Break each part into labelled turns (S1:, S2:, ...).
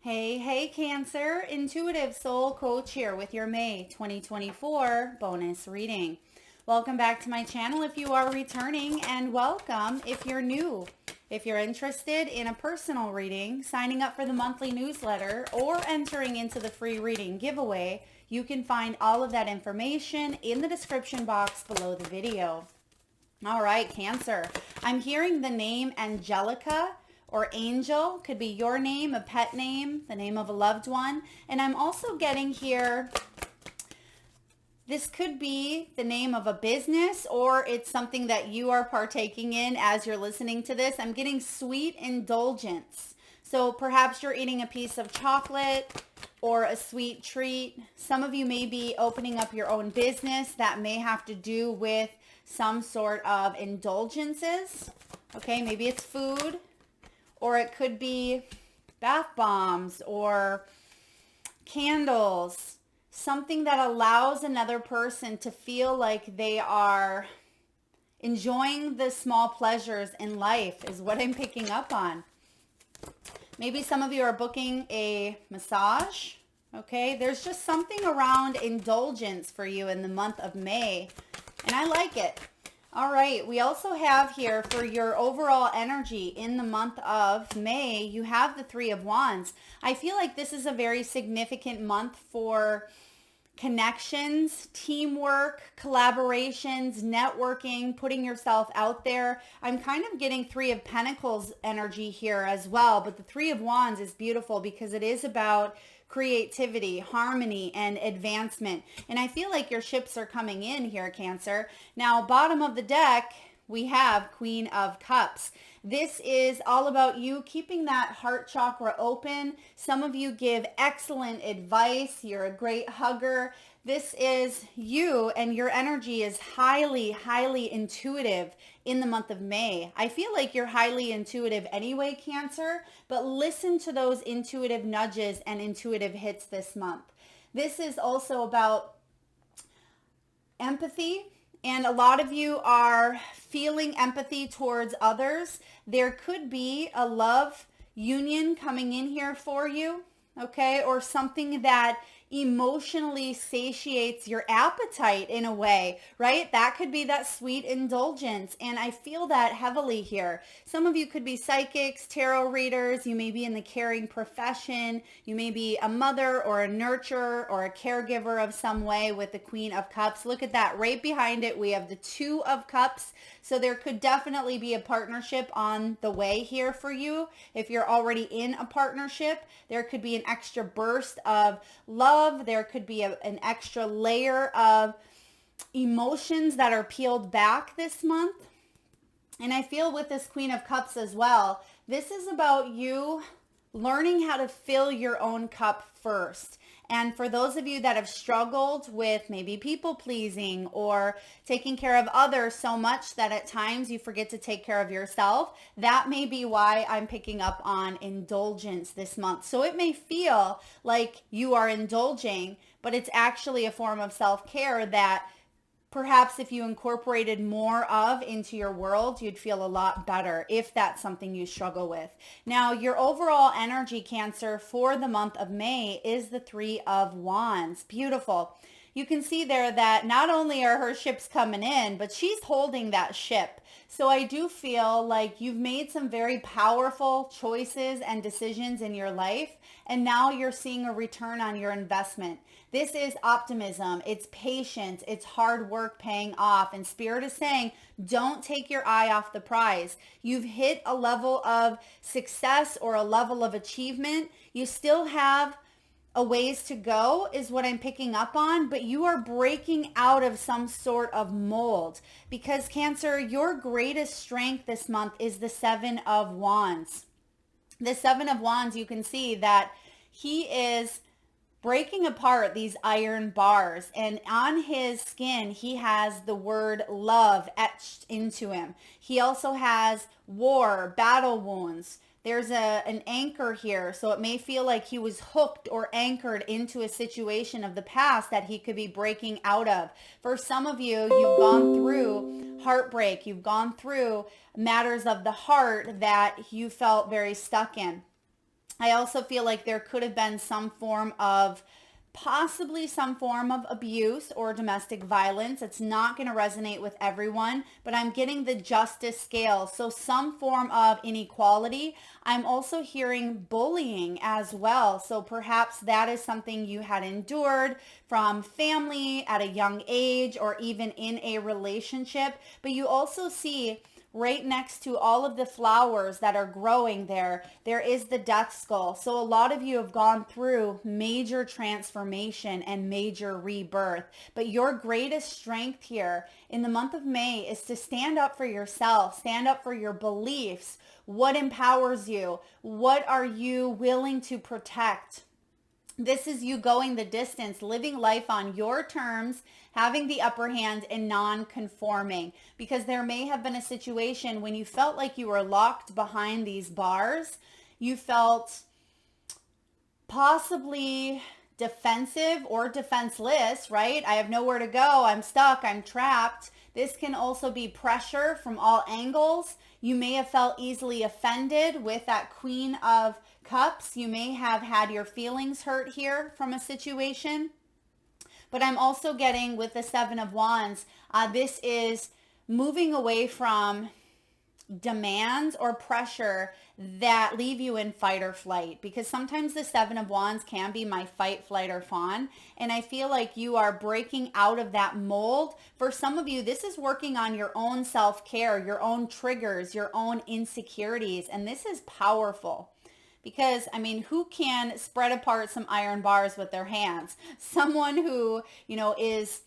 S1: Hey, Cancer. Intuitive Soul Coach here with your May 2024 bonus reading. Welcome back to my channel if you are returning, and welcome if you're new. If you're interested in a personal reading, signing up for the monthly newsletter, or entering into the free reading giveaway, you can find all of that information in the description box below the video. All right, Cancer. I'm hearing the name Angelica or Angel. Could be your name, a pet name, the name of a loved one. And I'm also getting here, this could be the name of a business, or it's something that you are partaking in as you're listening to this. I'm getting sweet indulgence. So perhaps you're eating a piece of chocolate or a sweet treat. Some of you may be opening up your own business that may have to do with some sort of indulgences. Okay, maybe it's food, or it could be bath bombs or candles, something that allows another person to feel like they are enjoying the small pleasures in life is what I'm picking up on. Maybe some of you are booking a massage. Okay, there's just something around indulgence for you in the month of May, and I like it. All right, we also have here for your overall energy in the month of May, you have the Three of Wands. I feel like this is a very significant month for connections, teamwork, collaborations, networking, putting yourself out there. I'm kind of getting Three of Pentacles energy here as well, but the Three of Wands is beautiful because it is about creativity, harmony, and advancement. And I feel like your ships are coming in here, Cancer. Now, bottom of the deck, we have Queen of Cups. This is all about you keeping that heart chakra open. Some of you give excellent advice. You're a great hugger. This is you, and your energy is highly intuitive in the month of May. I feel like you're highly intuitive anyway, Cancer, but listen to those intuitive nudges and intuitive hits this month. This is also about empathy. And a lot of you are feeling empathy towards others. There could be a love union coming in here for you, okay? Or something that emotionally satiates your appetite in a way, right? That could be that sweet indulgence. And I feel that heavily here. Some of you could be psychics, tarot readers. You may be in the caring profession. You may be a mother or a nurturer or a caregiver of some way with the Queen of Cups. Look at that. Right behind it, we have the Two of Cups. So there could definitely be a partnership on the way here for you. If you're already in a partnership, there could be an extra burst of love. There could be an extra layer of emotions that are peeled back this month. And I feel with this Queen of Cups as well, this is about you learning how to fill your own cup first. And for those of you that have struggled with maybe people pleasing or taking care of others so much that at times you forget to take care of yourself, that may be why I'm picking up on indulgence this month. So it may feel like you are indulging, but it's actually a form of self-care that perhaps if you incorporated more of into your world, you'd feel a lot better if that's something you struggle with. Now, your overall energy, Cancer, for the month of May is the Three of Wands. Beautiful. You can see there that not only are her ships coming in, but she's holding that ship. So I do feel like you've made some very powerful choices and decisions in your life, and now you're seeing a return on your investment. This is optimism. It's patience. It's hard work paying off. And Spirit is saying, don't take your eye off the prize. You've hit a level of success or a level of achievement. You still have a ways to go is what I'm picking up on, but you are breaking out of some sort of mold because, Cancer, your greatest strength this month is the Seven of Wands. The Seven of Wands, you can see that he is breaking apart these iron bars, and on his skin he has the word love etched into him. He also has war, battle wounds. There's an anchor here, so it may feel like he was hooked or anchored into a situation of the past that he could be breaking out of. For some of you, you've gone through heartbreak. You've gone through matters of the heart that you felt very stuck in. I also feel like there could have been possibly some form of abuse or domestic violence. It's not going to resonate with everyone, but I'm getting the justice scale. So some form of inequality. I'm also hearing bullying as well. So perhaps that is something you had endured from family at a young age or even in a relationship. But you also see right next to all of the flowers that are growing there is the death skull. So a lot of you have gone through major transformation and major rebirth. But your greatest strength here in the month of May is to stand up for yourself, stand up for your beliefs. What empowers you? What are you willing to protect? This is you going the distance, living life on your terms, having the upper hand and non-conforming. Because there may have been a situation when you felt like you were locked behind these bars. You felt possibly defensive or defenseless, right? I have nowhere to go. I'm stuck. I'm trapped. This can also be pressure from all angles. You may have felt easily offended with that Queen of Cups. You may have had your feelings hurt here from a situation. But I'm also getting with the Seven of Wands, this is moving away from demands or pressure that leave you in fight or flight, because sometimes the Seven of Wands can be my fight, flight, or fawn. And I feel like you are breaking out of that mold. For some of you, this is working on your own self-care, your own triggers, your own insecurities. And this is powerful. Because, I mean, who can spread apart some iron bars with their hands? Someone who, is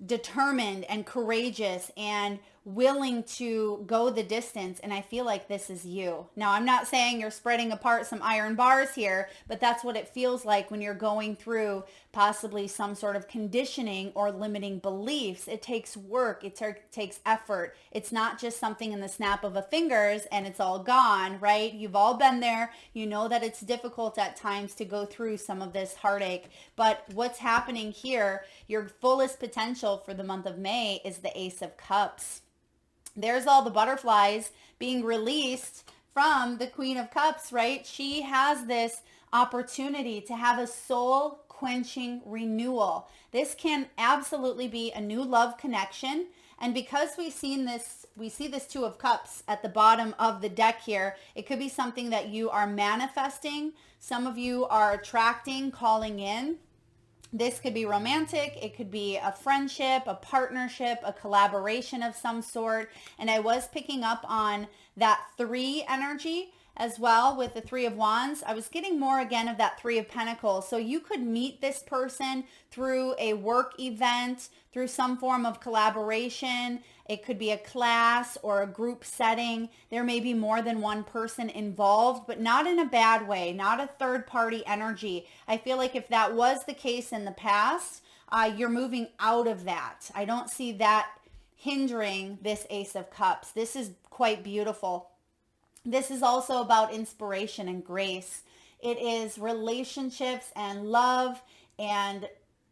S1: determined and courageous and willing to go the distance. And I feel like this is you. Now, I'm not saying you're spreading apart some iron bars here, but that's what it feels like when you're going through possibly some sort of conditioning or limiting beliefs. It takes work. It takes effort. It's not just something in the snap of a fingers and it's all gone, right? You've all been there. You know that it's difficult at times to go through some of this heartache. But what's happening here, your fullest potential for the month of May is the Ace of Cups. There's all the butterflies being released from the Queen of Cups, right? She has this opportunity to have a soul quenching renewal. This can absolutely be a new love connection. And because we see this Two of Cups at the bottom of the deck here, it could be something that you are manifesting. Some of you are attracting, calling in. This could be romantic. It could be a friendship, a partnership, a collaboration of some sort. And I was picking up on that 3 energy as well with the Three of Wands. I was getting more again of that Three of Pentacles. So you could meet this person through a work event, through some form of collaboration. It could be a class or a group setting. There may be more than one person involved, but not in a bad way, not a third party energy. I feel like if that was the case in the past, you're moving out of that. I don't see that hindering this Ace of Cups. This is quite beautiful. This is also about inspiration and grace. It is relationships and love and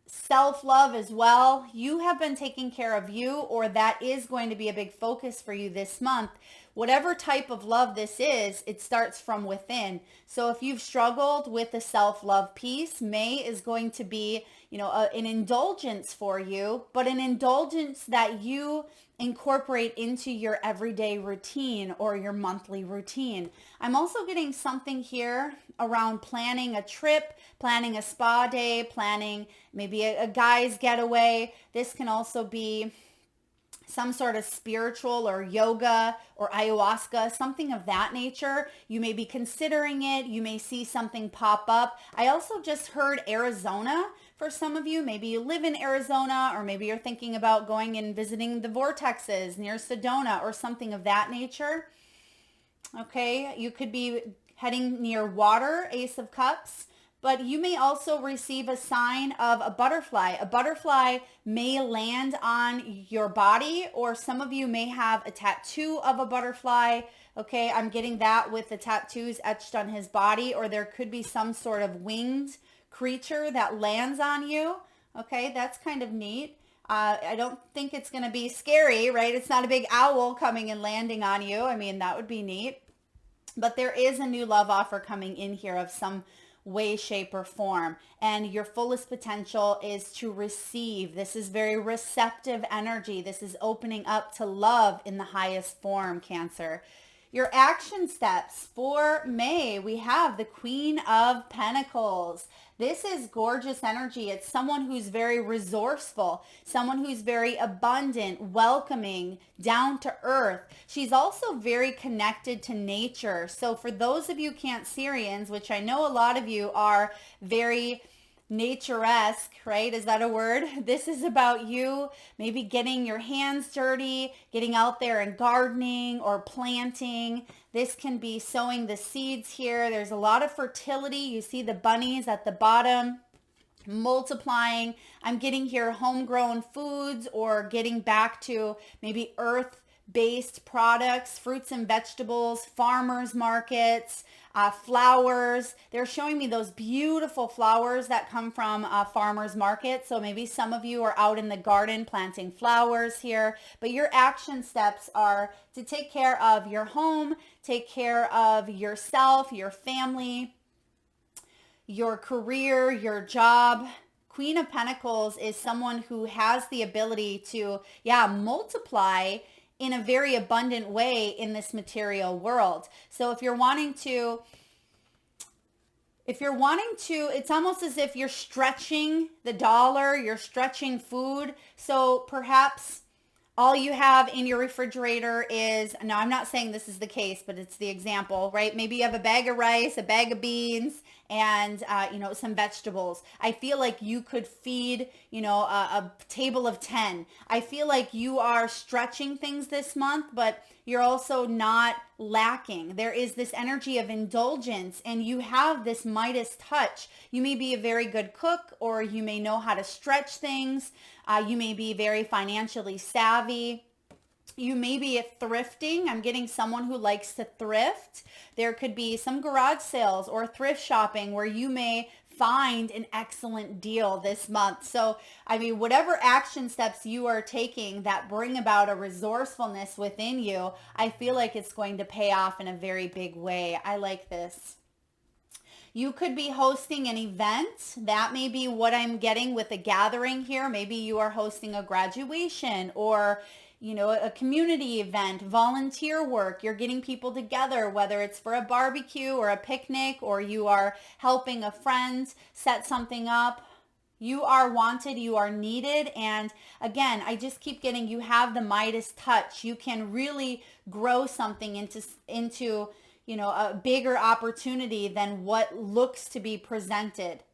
S1: self-love as well. You have been taking care of you, or that is going to be a big focus for you this month. Whatever type of love this is, it starts from within. So if you've struggled with the self-love piece, May is going to be, an indulgence for you, but an indulgence that you incorporate into your everyday routine or your monthly routine. I'm also getting something here around planning a trip, planning a spa day, planning maybe a guy's getaway. This can also be some sort of spiritual or yoga or ayahuasca, something of that nature. You may be considering it. You may see something pop up. I also just heard Arizona for some of you. Maybe you live in Arizona, or maybe you're thinking about going and visiting the vortexes near Sedona or something of that nature. Okay, you could be heading near water, Ace of Cups. But you may also receive a sign of a butterfly. A butterfly may land on your body, or some of you may have a tattoo of a butterfly. Okay, I'm getting that with the tattoos etched on his body, or there could be some sort of winged creature that lands on you. Okay, that's kind of neat. I don't think it's going to be scary, right? It's not a big owl coming and landing on you. I mean, that would be neat. But there is a new love offer coming in here of some way, shape, or form. And your fullest potential is to receive. This is very receptive energy. This is opening up to love in the highest form, Cancer. Your action steps for May, we have the Queen of Pentacles. This is gorgeous energy. It's someone who's very resourceful, someone who's very abundant, welcoming, down to earth. She's also very connected to nature. So for those of you Cancerians, which I know a lot of you are very nature-esque, right? Is that a word? This is about you maybe getting your hands dirty, getting out there and gardening or planting. This can be sowing the seeds here. There's a lot of fertility. You see the bunnies at the bottom multiplying. I'm getting here homegrown foods or getting back to maybe earth-based products, fruits and vegetables, farmers markets, flowers. They're showing me those beautiful flowers that come from farmers market. So maybe some of you are out in the garden planting flowers here, but your action steps are to take care of your home, take care of yourself, your family, your career, your job. Queen of Pentacles is someone who has the ability to, multiply in a very abundant way in this material world. So if you're wanting to, it's almost as if you're stretching the dollar, you're stretching food. So perhaps all you have in your refrigerator is, now I'm not saying this is the case, but it's the example, right? Maybe you have a bag of rice, a bag of beans, and, some vegetables. I feel like you could feed, a table of 10. I feel like you are stretching things this month, but you're also not lacking. There is this energy of indulgence, and you have this Midas touch. You may be a very good cook, or you may know how to stretch things. You may be very financially savvy. You may be thrifting. I'm getting someone who likes to thrift. There could be some garage sales or thrift shopping where you may find an excellent deal this month. So, whatever action steps you are taking that bring about a resourcefulness within you, I feel like it's going to pay off in a very big way. I like this. You could be hosting an event. That may be what I'm getting with a gathering here. Maybe you are hosting a graduation or a community event, volunteer work. You're getting people together, whether it's for a barbecue or a picnic, or you are helping a friend set something up. You are wanted, you are needed. And again, I just keep getting, you have the Midas touch. You can really grow something into a bigger opportunity than what looks to be presented.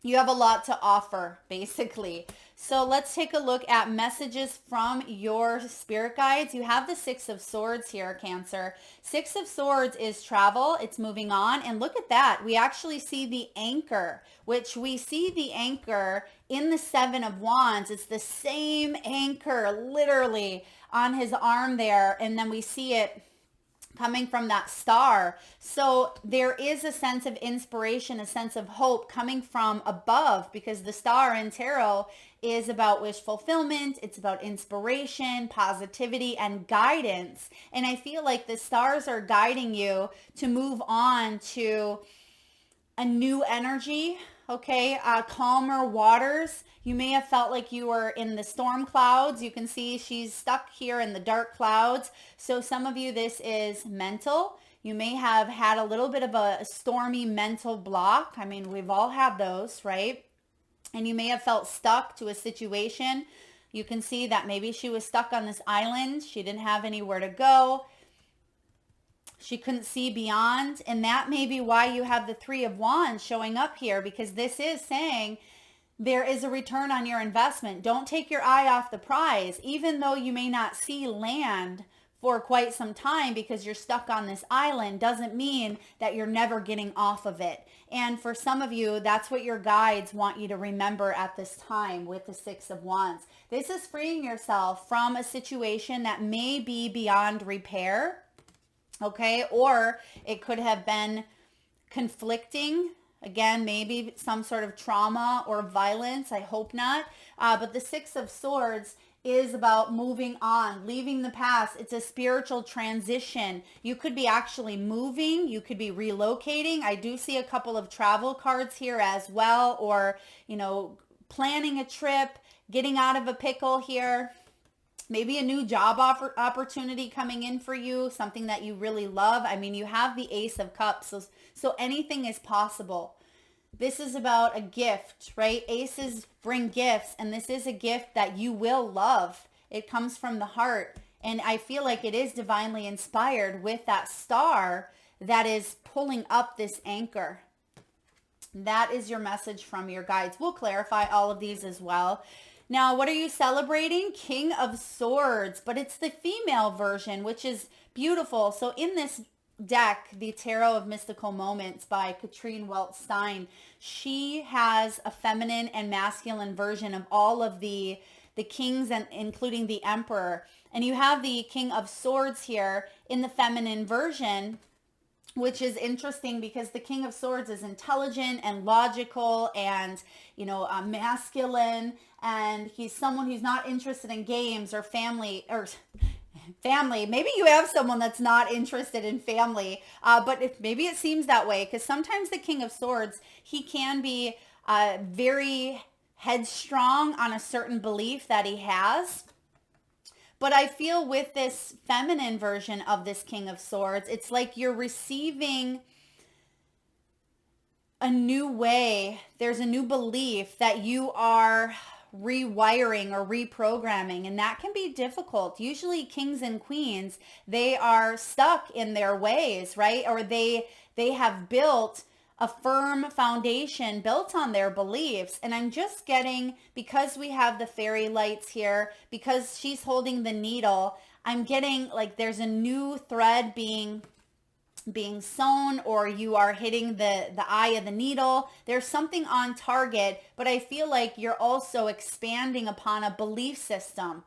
S1: You have a lot to offer, basically. So let's take a look at messages from your spirit guides. You have the Six of Swords here, Cancer. Six of Swords is travel. It's moving on. And look at that. We actually see the anchor, which we see the anchor in the Seven of Wands. It's the same anchor, literally, on his arm there. And then we see it coming from that star. So there is a sense of inspiration, a sense of hope coming from above, because the star in tarot is about wish fulfillment. It's about inspiration, positivity, and guidance. And I feel like the stars are guiding you to move on to a new energy, okay? Calmer waters. You may have felt like you were in the storm clouds. You can see she's stuck here in the dark clouds. So some of you, this is mental. You may have had a little bit of a stormy mental block. We've all had those, right? And you may have felt stuck to a situation. You can see that maybe she was stuck on this island. She didn't have anywhere to go. She couldn't see beyond. And that may be why you have the Three of Wands showing up here, because this is saying there is a return on your investment. Don't take your eye off the prize, even though you may not see land for quite some time because you're stuck on this island, doesn't mean that you're never getting off of it. And for some of you, that's what your guides want you to remember at this time with the Six of Wands. This is freeing yourself from a situation that may be beyond repair, okay? Or it could have been conflicting. Again, maybe some sort of trauma or violence. I hope not. But the Six of Swords is about moving on, leaving the past. It's a spiritual transition. You could be actually moving. You could be relocating. I do see a couple of travel cards here as well, or, planning a trip, getting out of a pickle here. Maybe a new job opportunity coming in for you, something that you really love. I mean, you have the Ace of Cups, so anything is possible. This is about a gift, right? Aces bring gifts, and this is a gift that you will love. It comes from the heart, and I feel like it is divinely inspired with that star that is pulling up this anchor. That is your message from your guides. We'll clarify all of these as well. Now, what are you celebrating? King of Swords, but it's the female version, which is beautiful. So in this deck, the Tarot of Mystical Moments by Catrin Welz-Stein, she has a feminine and masculine version of all of the kings, and including the Emperor. And you have the King of Swords here in the feminine version, which is interesting because the King of Swords is intelligent and logical and, masculine. And he's someone who's not interested in games or family. Maybe you have someone that's not interested in family, but maybe it seems that way, because sometimes the King of Swords, he can be very headstrong on a certain belief that he has. But I feel with this feminine version of this King of Swords, it's like you're receiving a new way. There's a new belief that you are rewiring or reprogramming, and that can be difficult. Usually kings and queens, they are stuck in their ways, right? Or they have built a firm foundation built on their beliefs. And I'm just getting, because we have the fairy lights here, because she's holding the needle, I'm getting like there's a new thread being sewn, or you are hitting the eye of the needle. There's something on target, but I feel like you're also expanding upon a belief system.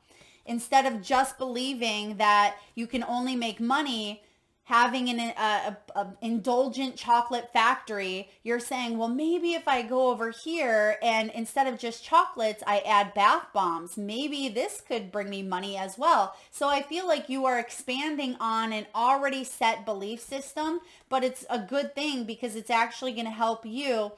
S1: Instead of just believing that you can only make money having an indulgent chocolate factory, you're saying, well, maybe if I go over here and instead of just chocolates, I add bath bombs, maybe this could bring me money as well. So I feel like you are expanding on an already set belief system, but it's a good thing because it's actually going to help you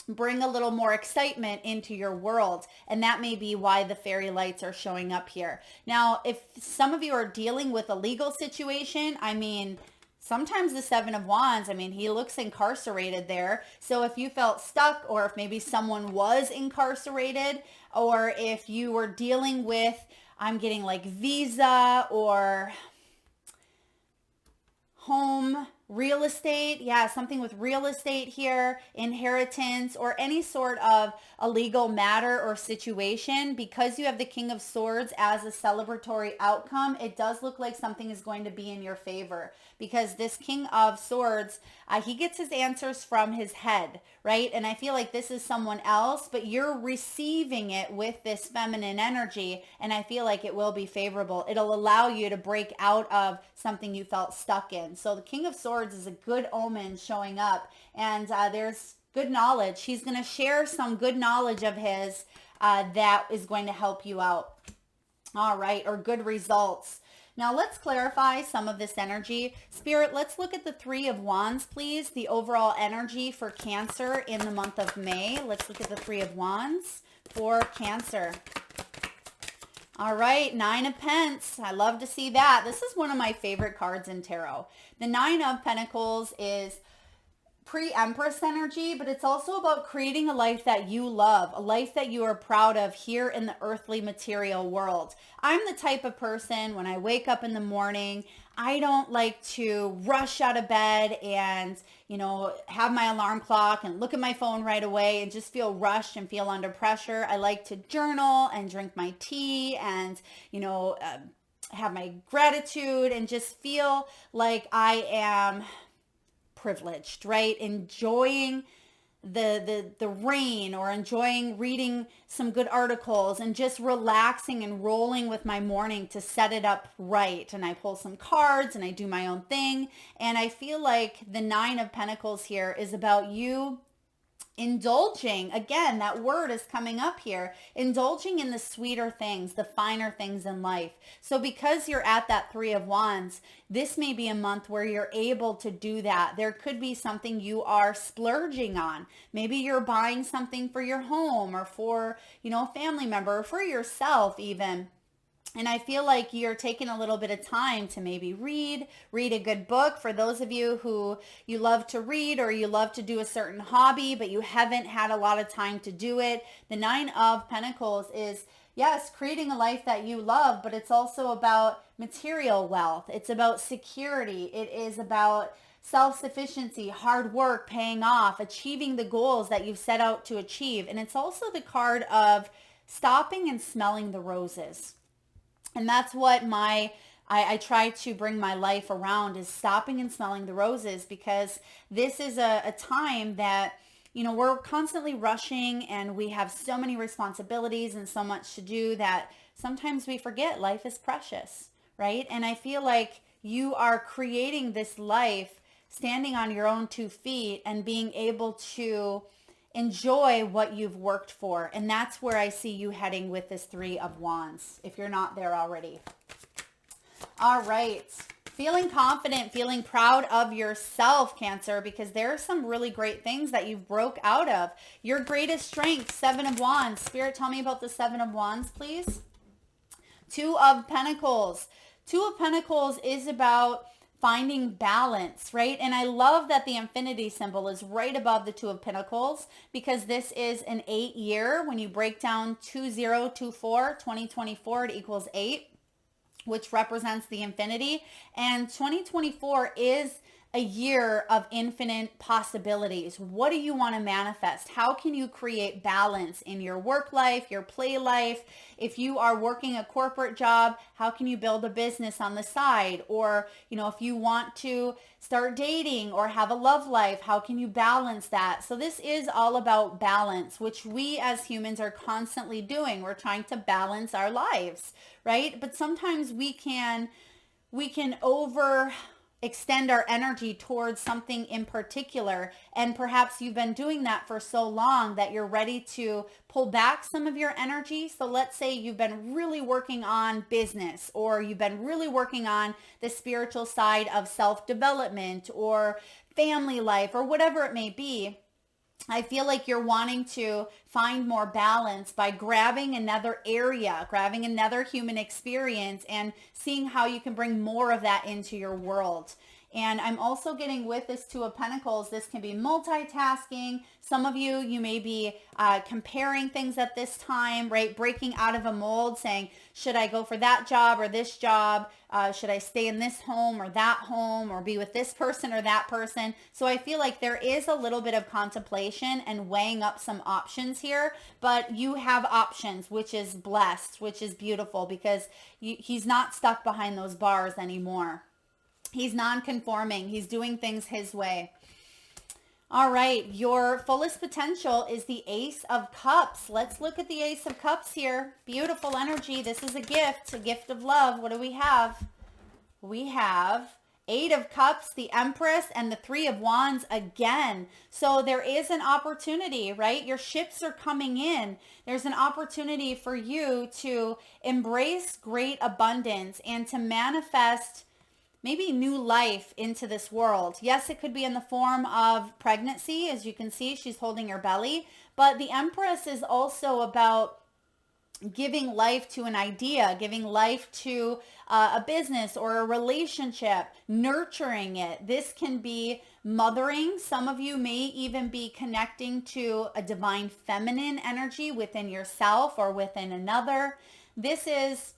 S1: bring a little more excitement into your world. And that may be why the fairy lights are showing up here. Now, if some of you are dealing with a legal situation, I mean, sometimes the Seven of Wands, I mean, he looks incarcerated there. So if you felt stuck, or if maybe someone was incarcerated, or if you were dealing with, I'm getting like visa or home, real estate, something with real estate here, inheritance, or any sort of a legal matter or situation, because you have the King of Swords as a celebratory outcome, it does look like something is going to be in your favor, because this King of Swords, he gets his answers from his head, right? And I feel like this is someone else, but you're receiving it with this feminine energy, and I feel like it will be favorable. It'll allow you to break out of something you felt stuck in. So the King of Swords is a good omen showing up, and there's good knowledge. He's going to share some good knowledge of his that is going to help you out. All right, or good results. Now let's clarify some of this energy. Spirit, let's look at the Three of Wands, please. The overall energy for Cancer in the month of May. Let's look at the Three of Wands for Cancer. All right, Nine of Pentacles. I love to see that. This is one of my favorite cards in tarot. The Nine of Pentacles is pre-Empress energy, but it's also about creating a life that you love, a life that you are proud of here in the earthly material world. I'm the type of person, when I wake up in the morning, I don't like to rush out of bed and, have my alarm clock and look at my phone right away and just feel rushed and feel under pressure. I like to journal and drink my tea and, have my gratitude and just feel like I am privileged, right? Enjoying the rain, or enjoying reading some good articles and just relaxing and rolling with my morning to set it up right. And I pull some cards and I do my own thing. And I feel like the Nine of Pentacles here is about you Indulging, again, that word is coming up here. Indulging in the sweeter things, the finer things in life. So because you're at that Three of Wands, this may be a month where you're able to do that. There could be something you are splurging on. Maybe you're buying something for your home or for, a family member or for yourself even. And I feel like you're taking a little bit of time to maybe read a good book. For those of you who you love to read or you love to do a certain hobby, but you haven't had a lot of time to do it. The Nine of Pentacles is, yes, creating a life that you love, but it's also about material wealth. It's about security. It is about self-sufficiency, hard work, paying off, achieving the goals that you've set out to achieve. And it's also the card of stopping and smelling the roses. And that's what I try to bring my life around, is stopping and smelling the roses, because this is a time that, we're constantly rushing and we have so many responsibilities and so much to do that sometimes we forget life is precious, right? And I feel like you are creating this life standing on your own 2 feet and being able to enjoy what you've worked for. And that's where I see you heading with this Three of Wands, if you're not there already. All right. Feeling confident, feeling proud of yourself, Cancer, because there are some really great things that you've broke out of. Your greatest strength, Seven of Wands. Spirit, tell me about the Seven of Wands, please. Two of Pentacles. Two of Pentacles is about finding balance, right? And I love that the infinity symbol is right above the Two of Pentacles, because this is an 8 year. When you break down 2024, 2024, it equals 8, which represents the infinity. And 2024 is a year of infinite possibilities. What do you want to manifest? How can you create balance in your work life, your play life? If you are working a corporate job, how can you build a business on the side? Or, if you want to start dating or have a love life, how can you balance that? So this is all about balance, which we as humans are constantly doing. We're trying to balance our lives, right? But sometimes we can extend our energy towards something in particular. And perhaps you've been doing that for so long that you're ready to pull back some of your energy. So let's say you've been really working on business, or you've been really working on the spiritual side of self-development or family life or whatever it may be. I feel like you're wanting to find more balance by grabbing another area, grabbing another human experience, and seeing how you can bring more of that into your world. And I'm also getting with this Two of Pentacles, this can be multitasking. Some of you may be comparing things at this time, right? Breaking out of a mold, saying, should I go for that job or this job? Should I stay in this home or that home, or be with this person or that person? So I feel like there is a little bit of contemplation and weighing up some options here, but you have options, which is blessed, which is beautiful, because he's not stuck behind those bars anymore. He's non-conforming. He's doing things his way. All right. Your fullest potential is the Ace of Cups. Let's look at the Ace of Cups here. Beautiful energy. This is a gift of love. What do we have? We have Eight of Cups, the Empress, and the Three of Wands again. So there is an opportunity, right? Your ships are coming in. There's an opportunity for you to embrace great abundance and to manifest maybe new life into this world. Yes, it could be in the form of pregnancy. As you can see, she's holding her belly. But the Empress is also about giving life to an idea, giving life to a business or a relationship, nurturing it. This can be mothering. Some of you may even be connecting to a divine feminine energy within yourself or within another. This is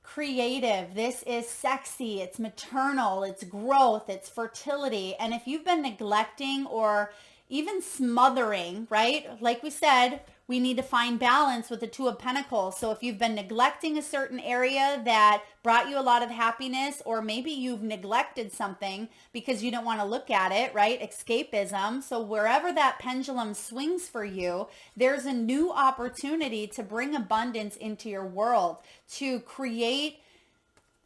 S1: creative. This is sexy. It's maternal. It's growth. It's fertility. And if you've been neglecting or even smothering, right? Like we said, we need to find balance with the Two of Pentacles. So if you've been neglecting a certain area that brought you a lot of happiness, or maybe you've neglected something because you don't want to look at it, right? Escapism. So wherever that pendulum swings for you, there's a new opportunity to bring abundance into your world, to create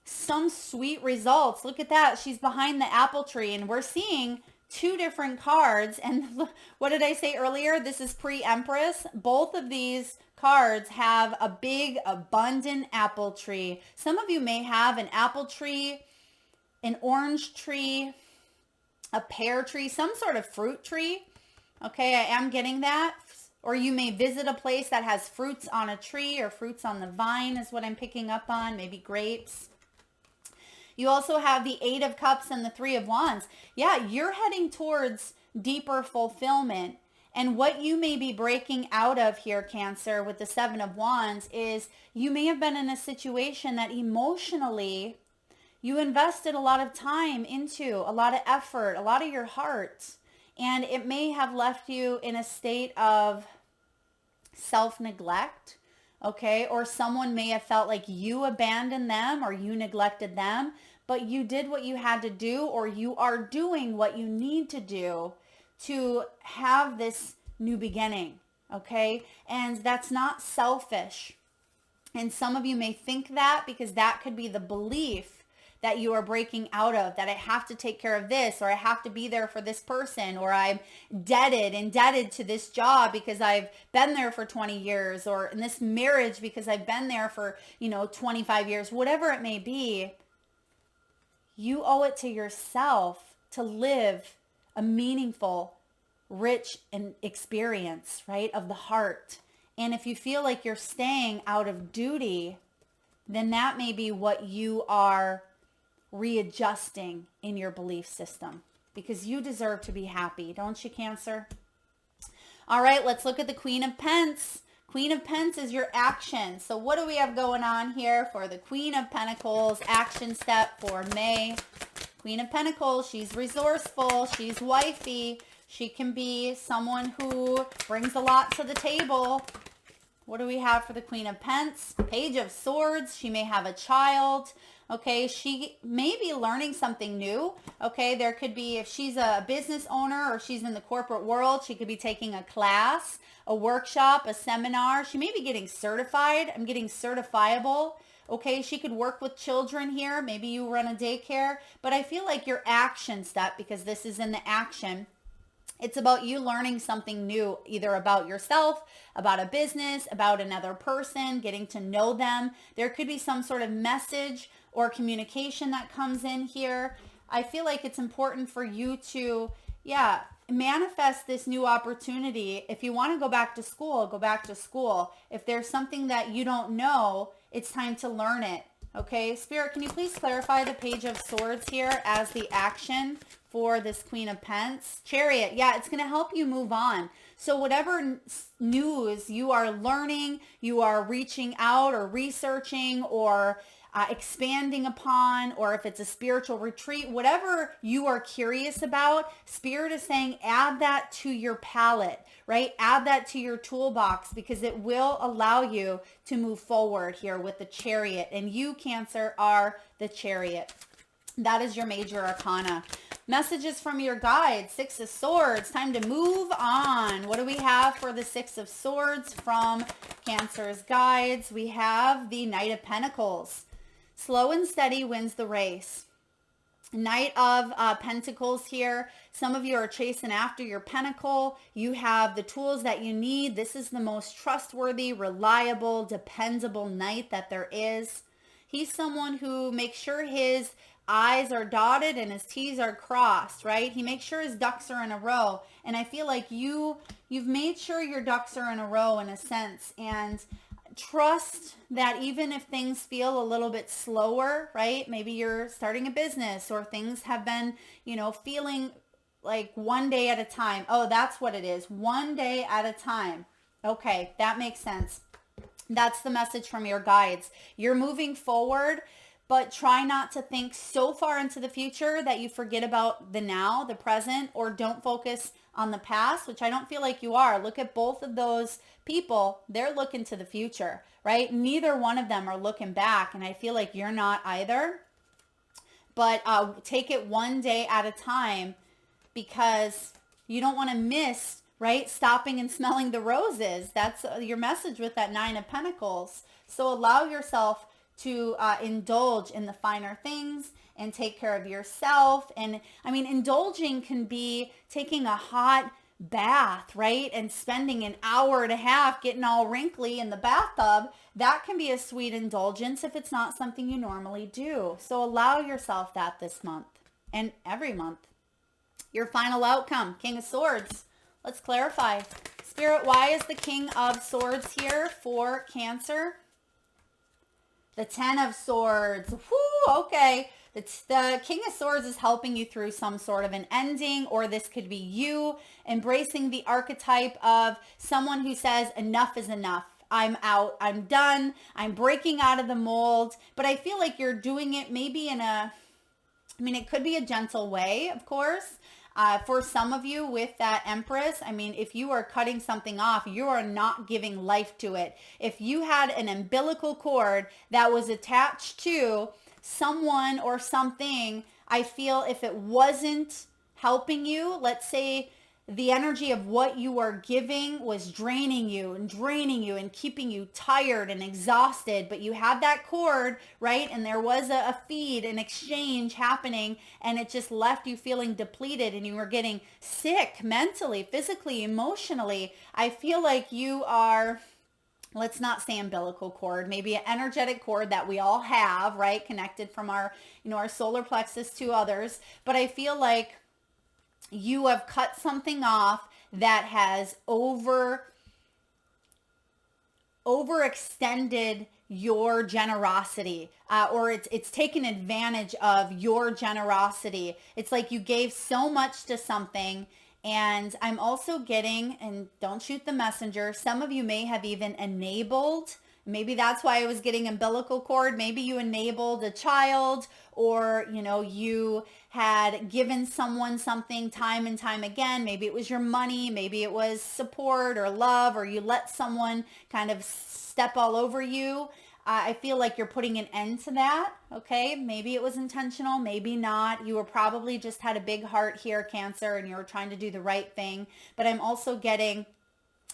S1: some sweet results. Look at that. She's behind the apple tree, and we're seeing two different cards. And what did I say earlier? This is pre-Empress. Both of these cards have a big, abundant apple tree. Some of you may have an apple tree, an orange tree, a pear tree, some sort of fruit tree. Okay, I am getting that. Or you may visit a place that has fruits on a tree or fruits on the vine is what I'm picking up on, maybe grapes. You also have the 8 of Cups and the 3 of Wands. Yeah, you're heading towards deeper fulfillment. And what you may be breaking out of here, Cancer, with the 7 of Wands is you may have been in a situation that emotionally you invested a lot of time into, a lot of effort, a lot of your heart. And it may have left you in a state of self-neglect, okay? Or someone may have felt like you abandoned them or you neglected them, but you did what you had to do, or you are doing what you need to do to have this new beginning, okay? And that's not selfish. And some of you may think that because that could be the belief that you are breaking out of, that I have to take care of this, or I have to be there for this person, or I'm indebted to this job because I've been there for 20 years, or in this marriage because I've been there for, 25 years, whatever it may be. You owe it to yourself to live a meaningful, rich experience, right, of the heart. And if you feel like you're staying out of duty, then that may be what you are readjusting in your belief system, because you deserve to be happy, don't you, Cancer? All right, let's look at the Queen of Pentacles. Queen of Pentacles is your action. So what do we have going on here for the Queen of Pentacles action step for May? Queen of Pentacles, she's resourceful, she's wifey, she can be someone who brings a lot to the table. What do we have for the Queen of Pentacles? Page of Swords, she may have a child. Okay, she may be learning something new. Okay, there could be, if she's a business owner or she's in the corporate world, she could be taking a class, a workshop, a seminar. She may be getting certified. I'm getting certifiable. Okay, she could work with children here. Maybe you run a daycare. But I feel like your action step, because this is in the action, it's about you learning something new, either about yourself, about a business, about another person, getting to know them. There could be some sort of message or communication that comes in here. I feel like it's important for you to, manifest this new opportunity. If you want to go back to school, go back to school. If there's something that you don't know, it's time to learn it. Okay, Spirit, can you please clarify the Page of Swords here as the action for this Queen of Pentacles? Chariot, yeah, it's going to help you move on. So whatever news you are learning, you are reaching out or researching or expanding upon, or if it's a spiritual retreat, whatever you are curious about, Spirit is saying add that to your palette, right? Add that to your toolbox, because it will allow you to move forward here with the Chariot. And you, Cancer, are the Chariot. That is your major arcana. Messages from your guides. 6 of Swords. Time to move on. What do we have for the 6 of Swords from Cancer's guides? We have the Knight of Pentacles. Slow and steady wins the race. Knight of Pentacles here. Some of you are chasing after your pentacle. You have the tools that you need. This is the most trustworthy, reliable, dependable knight that there is. He's someone who makes sure his I's are dotted and his T's are crossed, right? He makes sure his ducks are in a row. And I feel like you've made sure your ducks are in a row in a sense. And trust that even if things feel a little bit slower, right? Maybe you're starting a business or things have been, feeling like one day at a time. Oh, that's what it is. One day at a time. Okay, that makes sense. That's the message from your guides. You're moving forward, but try not to think so far into the future that you forget about the now, the present, or don't focus on the past, which I don't feel like you are. Look at both of those people. They're looking to the future, right? Neither one of them are looking back, and I feel like you're not either. But take it one day at a time, because you don't want to miss, right? Stopping and smelling the roses. That's your message with that 9 of Pentacles. So allow yourself to indulge in the finer things and take care of yourself. And I mean, indulging can be taking a hot bath, right? And spending an hour and a half getting all wrinkly in the bathtub. That can be a sweet indulgence if it's not something you normally do. So allow yourself that this month and every month. Your final outcome, King of Swords. Let's clarify. Spirit, why is the King of Swords here for Cancer? The Ten of Swords. Whew, okay. The King of Swords is helping you through some sort of an ending, or this could be you embracing the archetype of someone who says enough is enough. I'm out. I'm done. I'm breaking out of the mold. But I feel like you're doing it maybe in a, I mean, it could be a gentle way, of course. For some of you with that Empress, I mean, if you are cutting something off, you are not giving life to it. If you had an umbilical cord that was attached to someone or something, I feel if it wasn't helping you, let's say the energy of what you are giving was draining you and keeping you tired and exhausted, but you had that cord, right? And there was a feed, an exchange happening, and it just left you feeling depleted and you were getting sick mentally, physically, emotionally. I feel like you are, let's not say umbilical cord, maybe an energetic cord that we all have, right? Connected from our, our solar plexus to others. But I feel like you have cut something off that has overextended your generosity, or it's taken advantage of your generosity. It's like you gave so much to something. And I'm also getting, and don't shoot the messenger, some of you may have even enabled, maybe that's why I was getting umbilical cord. Maybe you enabled a child, or, you had given someone something time and time again. Maybe it was your money, maybe it was support or love, or you let someone kind of step all over you. I feel like you're putting an end to that. Okay. Maybe it was intentional, maybe not. You were probably just had a big heart here, Cancer, and you were trying to do the right thing. But I'm also getting,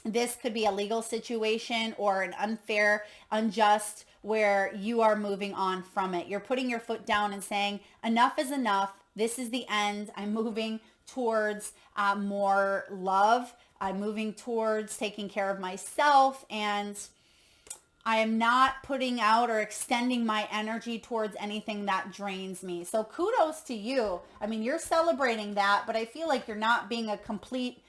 S1: this could be a legal situation or an unfair, unjust, where you are moving on from it. You're putting your foot down and saying, enough is enough. This is the end. I'm moving towards more love. I'm moving towards taking care of myself, and I am not putting out or extending my energy towards anything that drains me. So kudos to you. I mean, you're celebrating that, but I feel like you're not being a complete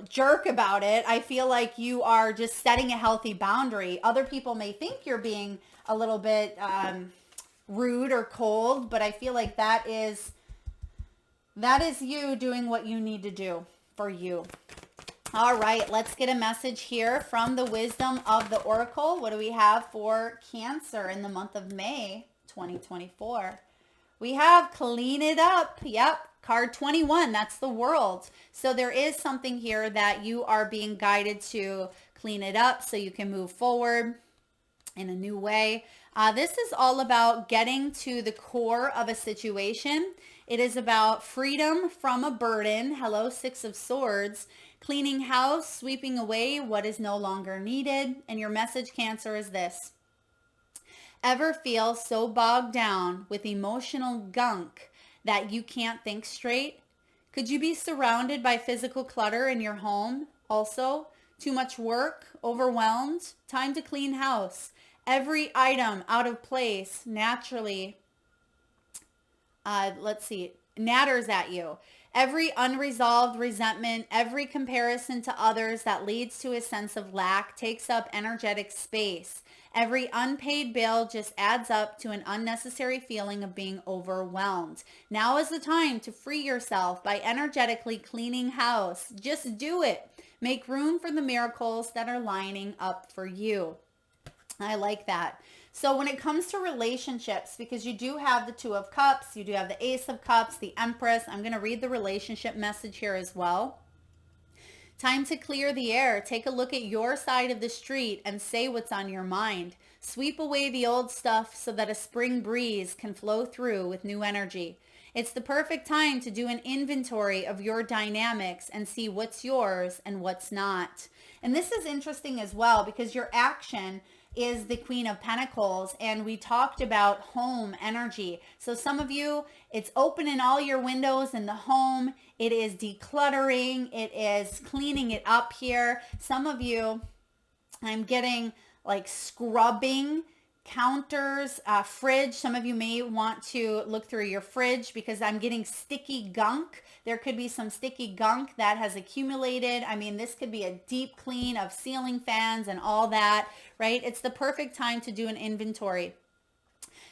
S1: jerk about it. I feel like you are just setting a healthy boundary. Other people may think you're being a little bit rude or cold, but I feel like that is you doing what you need to do for you. All right, let's get a message here from the wisdom of the Oracle. What do we have for Cancer in the month of May 2024? We have clean it up. Yep. Card 21, that's the World. So there is something here that you are being guided to clean it up so you can move forward in a new way. This is all about getting to the core of a situation. It is about freedom from a burden. Hello, Six of Swords. Cleaning house, sweeping away what is no longer needed. And your message, Cancer, is this. Ever feel so bogged down with emotional gunk that you can't think straight? Could you be surrounded by physical clutter in your home? Also, too much work, overwhelmed, time to clean house. Every item out of place naturally, natters at you. Every unresolved resentment, every comparison to others that leads to a sense of lack takes up energetic space. Every unpaid bill just adds up to an unnecessary feeling of being overwhelmed. Now is the time to free yourself by energetically cleaning house. Just do it. Make room for the miracles that are lining up for you. I like that. So when it comes to relationships, because you do have the Two of Cups, you do have the Ace of Cups, the Empress. I'm going to read the relationship message here as well. Time to clear the air. Take a look at your side of the street and say what's on your mind. Sweep away the old stuff so that a spring breeze can flow through with new energy. It's the perfect time to do an inventory of your dynamics and see what's yours and what's not. And this is interesting as well, because your action is the Queen of Pentacles, and we talked about home energy. So some of you, it's opening all your windows in the home. It is decluttering. It is cleaning it up here. Some of you, I'm getting like scrubbing counters, fridge. Some of you may want to look through your fridge because I'm getting sticky gunk. There could be some sticky gunk that has accumulated. I mean, this could be a deep clean of ceiling fans and all that, right? It's the perfect time to do an inventory.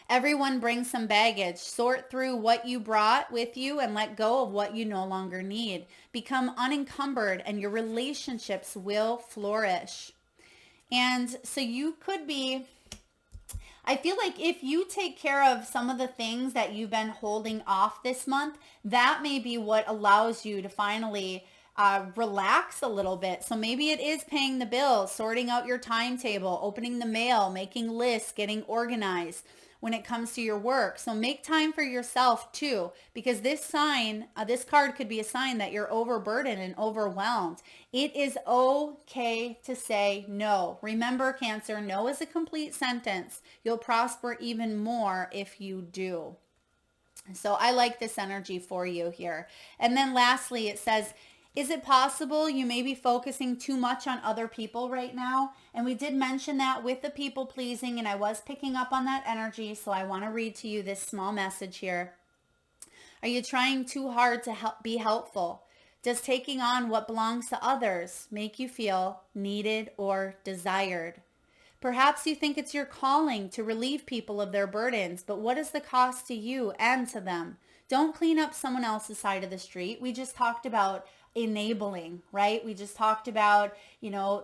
S1: Everyone brings some baggage. Sort through what you brought with you and let go of what you no longer need. Become unencumbered and your relationships will flourish. And so you could be, I feel like if you take care of some of the things that you've been holding off this month, that may be what allows you to finally relax a little bit. So maybe it is paying the bills, sorting out your timetable, opening the mail, making lists, getting organized when it comes to your work. So make time for yourself too, because this sign, this card could be a sign that you're overburdened and overwhelmed. It is okay to say no. Remember, Cancer, no is a complete sentence. You'll prosper even more if you do. So I like this energy for you here. And then lastly, it says, is it possible you may be focusing too much on other people right now? And we did mention that with the people pleasing, and I was picking up on that energy, so I want to read to you this small message here. Are you trying too hard to be helpful? Does taking on what belongs to others make you feel needed or desired? Perhaps you think it's your calling to relieve people of their burdens, but what is the cost to you and to them? Don't clean up someone else's side of the street. We just talked about enabling, right? We just talked about,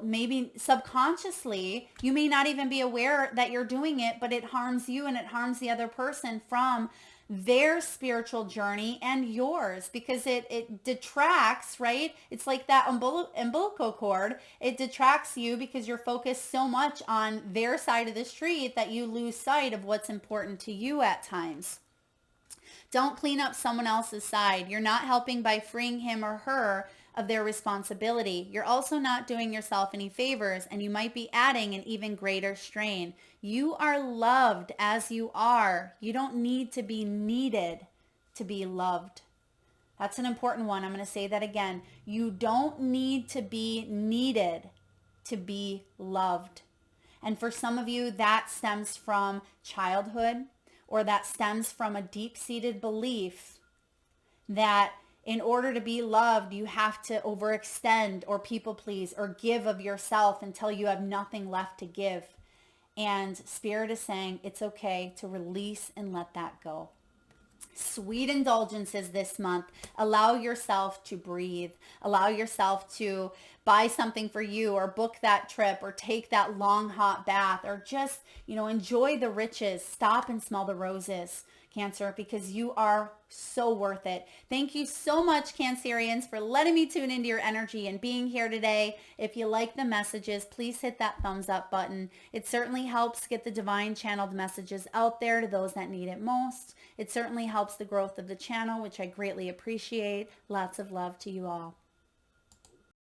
S1: maybe subconsciously, you may not even be aware that you're doing it, but it harms you and it harms the other person from their spiritual journey and yours, because it detracts, right? It's like that umbilical cord. It detracts you because you're focused so much on their side of the street that you lose sight of what's important to you at times. Don't clean up someone else's side. You're not helping by freeing him or her of their responsibility. You're also not doing yourself any favors, and you might be adding an even greater strain. You are loved as you are. You don't need to be needed to be loved. That's an important one. I'm going to say that again. You don't need to be needed to be loved. And for some of you, that stems from childhood, or that stems from a deep-seated belief that in order to be loved, you have to overextend or people please or give of yourself until you have nothing left to give. And Spirit is saying it's okay to release and let that go. Sweet indulgences this month. Allow yourself to breathe. Allow yourself to buy something for you, or book that trip, or take that long hot bath, or just, enjoy the riches. Stop and smell the roses, Cancer, because you are so worth it. Thank you so much, Cancerians, for letting me tune into your energy and being here today. If you like the messages, please hit that thumbs up button. It certainly helps get the divine channeled messages out there to those that need it most. It certainly helps the growth of the channel, which I greatly appreciate. Lots of love to you all.